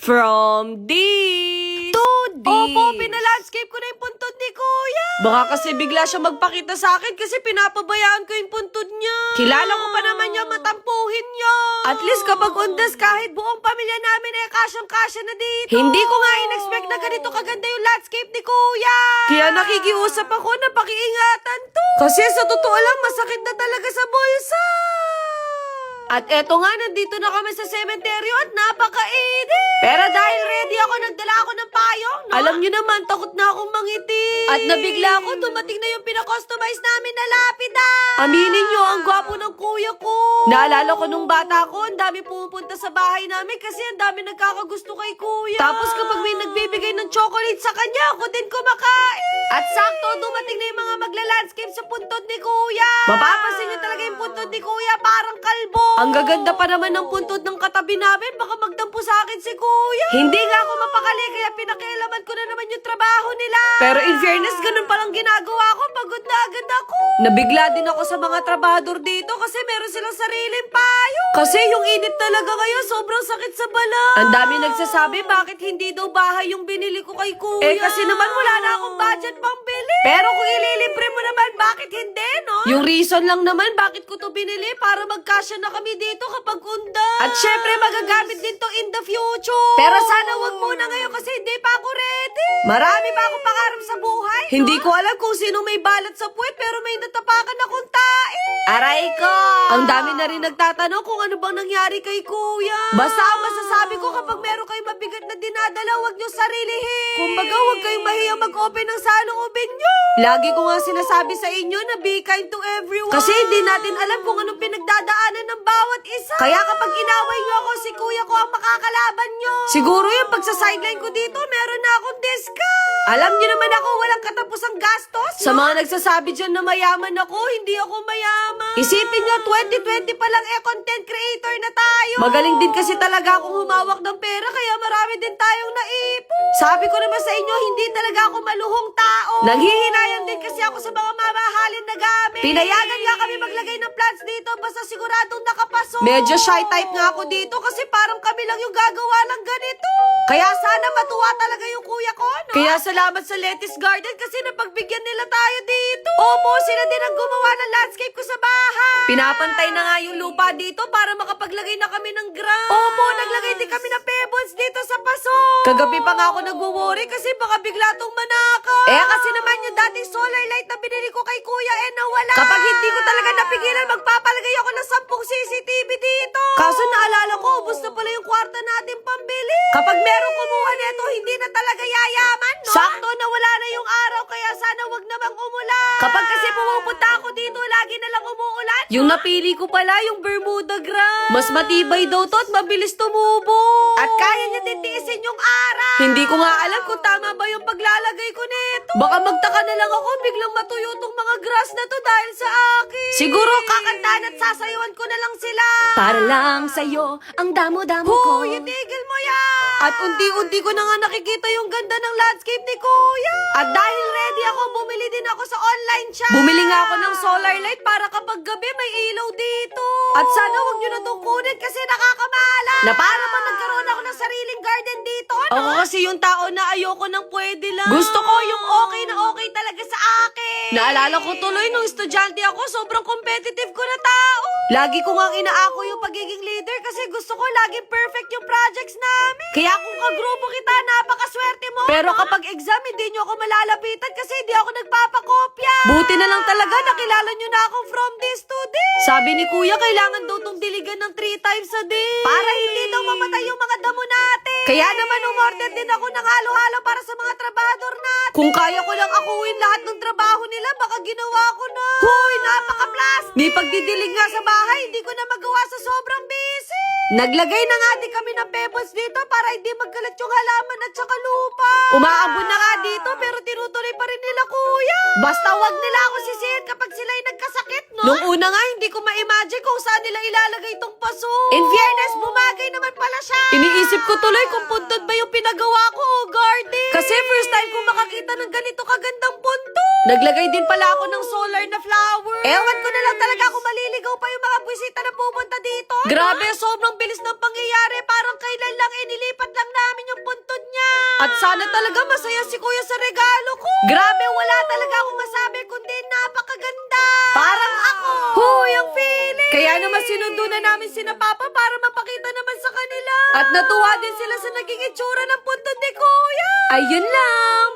From D to D. Opo, pinalandscape ko na yung puntod ni Kuya. Baka kasi bigla siya magpakita sa akin kasi pinapabayaan ko yung puntod niya. Kilala ko pa naman niya, matampuhin niya. At least kapag undas, kahit buong pamilya namin ay kasyang-kasya na dito. Hindi ko nga in-expect na ganito kaganda yung landscape ni Kuya. Kaya nakikiusap ako na pakiingatan to. Kasi sa totoo lang, masakit na talaga sa bulsa. At eto nga, nandito na kami sa sementeryo at napakainit. Pero dahil ready ako, nagdala ako ng payong, no? Alam niyo naman, takot na akong mangiti. At nabigla ako, dumating na yung pinakustomize namin na lapida. Aminin niyo, ang gwapo ng kuya ko. Naalala ko nung bata ko, ang dami pumupunta sa bahay namin kasi ang dami nagkakagusto kay kuya. Tapos kapag may nagbibigay ng chocolate sa kanya, ako din kumakain. At sakto, dumating na yung mga magla-landscape sa puntod ni kuya. Mapapansin niyo talaga yung puntod ni kuya, parang kalbo. Ang gaganda pa naman ng puntod ng katabi namin, baka magdampo sa akin si kuya. Hindi nga ako mapakali, kaya pinakialaman ko na naman yung trabaho nila. Pero in fairness, ganun palang ginagawa ko, pagod na agad ako. Nabigla din ako sa mga trabahador dito kasi meron silang sariling payo. Kasi yung init talaga ngayon, sobrang sakit sa balat. Ang dami nagsasabi, bakit hindi daw bahay yung binili ko kay kuya? Eh kasi naman wala na akong budget pang bili. Pero kung ililibre mo naman, bakit hindi, no? Yung reason lang naman, bakit ko to binili, para magkasya na kami dito kapag undas. At syempre, magagamit din to in the future. Pero sana wag muna ngayon kasi hindi pa ako ready. Marami pa akong pangarap sa buhay. Hindi ko alam kung sino may balat sa puwet, pero may natapakan akong tae. Aray ko! Ang dami na rin nagtatanong kung ano bang nangyari kay kuya. Basta ang masasabi ko, kapag meron kayong mabigat na dinadala, huwag nyo sarilihin. Kumbaga, huwag kayong mahiyang mag-open ng saloobin nyo. Lagi ko nga sinasabi sa inyo na be kind to everyone. Kasi hindi natin alam kung anong pinagdadaanan ng bawat isa. Kaya kapag inaway nyo ako, si kuya ko ang makakalaban nyo. Siguro yung pagsa-sideline ko dito, meron na akong discount. Alam nyo naman ako, walang katapusang gastos. Sa mga nagsasabi dyan na mayaman ako, hindi ako mayaman. Isipin nyo, 2020 pa lang content creator na tayo. Magaling din kasi talaga akong humawak ng pera, kaya marami din tayong naipon. Sabi ko naman sa inyo, hindi talaga ako maluhong tao. Nanghihinayang din kasi ako sa mga mamahalin na gamit. Pinayagan nga kami maglagay ng plants dito, basta siguradong nakapasok. Medyo shy type nga ako dito kasi parang kami lang yung gagawa ng ganito. Kaya sana matuwa talaga yung kuya ko, no? Kaya salamat sa Lettuce Garden kasi napagbigyan nila tayo dito. Opo, sila din ang gumawa ng landscape ko sa bahay. Pinapantay na nga yung lupa dito para makapaglagay na kami ng grass. Opo, naglagay din kami ng pebbles dito sa paso. Kagabi pa nga ako nagwo-worry kasi baka bigla tong manakaw. Eh kasi naman yung dating solar light na binili ko kay kuya nawala. Kapag hindi ko talaga napigilan, magpapalagay ako ng 10 CCTV dito. Kaso naalala ko, ubos na pala yung kwarta natin pambili. Kapag merong kumuha nito, hindi na talaga yayaman, no? Sakto na wala na yung araw, kaya sana wag namang umulan. Kapag kasi pumupunta ako dito, lagi na lang umuulan. Yung napili ko pala, yung Bermuda grass. Mas matibay daw to at mabilis tumubo. At kaya niya titiisin yung araw. Hindi ko nga alam kung tama ba yung paglalagay ko nito. Baka magtaka na lang ako, biglang matuyo tong mga grass na to dahil sa akin. Siguro kakantahan at sasayawan ko na lang sila. Para lang sa'yo, ang damo-damo ko. Huy, itigil mo yan. At unti-unti ko na nga nakikita yung ganda ng landscape ni kuya. At dahil ready ako, bumili din ako sa online shop. Bumili nga ako ng solar light para kapag gabi may ilaw dito. At sana wag nyo na itong kunin kasi nakakamahala. Na para pa nagkaroon ako ng sariling garden dito, no? Ako kasi yung tao na ayoko nang pwede lang. Gusto ko yung okay na okay talaga sa akin. Naalala ko tuloy nung estudyante ako, sobrang competitive ko na tao. Lagi ko nga inaako yung pagiging leader kasi gusto ko laging perfect yung projects namin. Kaya kung kagrupo kita, napakaswerte mo. Pero kapag exam, hindi nyo ako malalapitan kasi hindi ako nagpapakopya. Buti na lang talaga nakilala nyo na akong from this to this. Sabi ni kuya, kailangan daw tong diligan ng 3 times a day. Para hindi daw mamatay yung mga damo natin. Kaya naman umorder din ako ng halo-halo para sa mga trabador natin. Kung kaya ko lang akuin lahat ng trabaho nila, baka ginawa ko na. Huy, napaka-plastic. Di pagdidilig nga sa bahay, hindi ko na magawa sa sobrang busy. Naglagay na nga din kami ng pebbles dito para hindi magkalat yung halaman at saka lupa. Umaambon na nga dito pero tinutuloy pa rin nila kuya. Basta wag nila ako sisihin kapag sila'y nagkasakit, no? Nung una nga, hindi ko ma-imagine kung saan nila ilalagay tong paso. In fairness, bumagay naman pala siya. Iniisip ko tuloy kung puntod ba yung pinagawa ko o garden. Kasi first time ko makakita ng ganito kagandang puntod. Naglagay din pala ako ng solar na flower. Ewan ko na lang talaga kung maliligaw pa yung mga buwisita na pupunta dito. Grabe, sobrang bilis ng pangyayari. Parang kailan lang inilipat lang namin At sana talaga masaya si kuya sa regalo ko. Grabe, wala talaga akong masabi kundi napakaganda. Parang ako. Huy, ang feeling. Kaya naman sinundo na namin sina Papa para mapakita naman sa kanila. At natuwa din sila sa naging itsura ng puntod ni kuya. Ayun lang.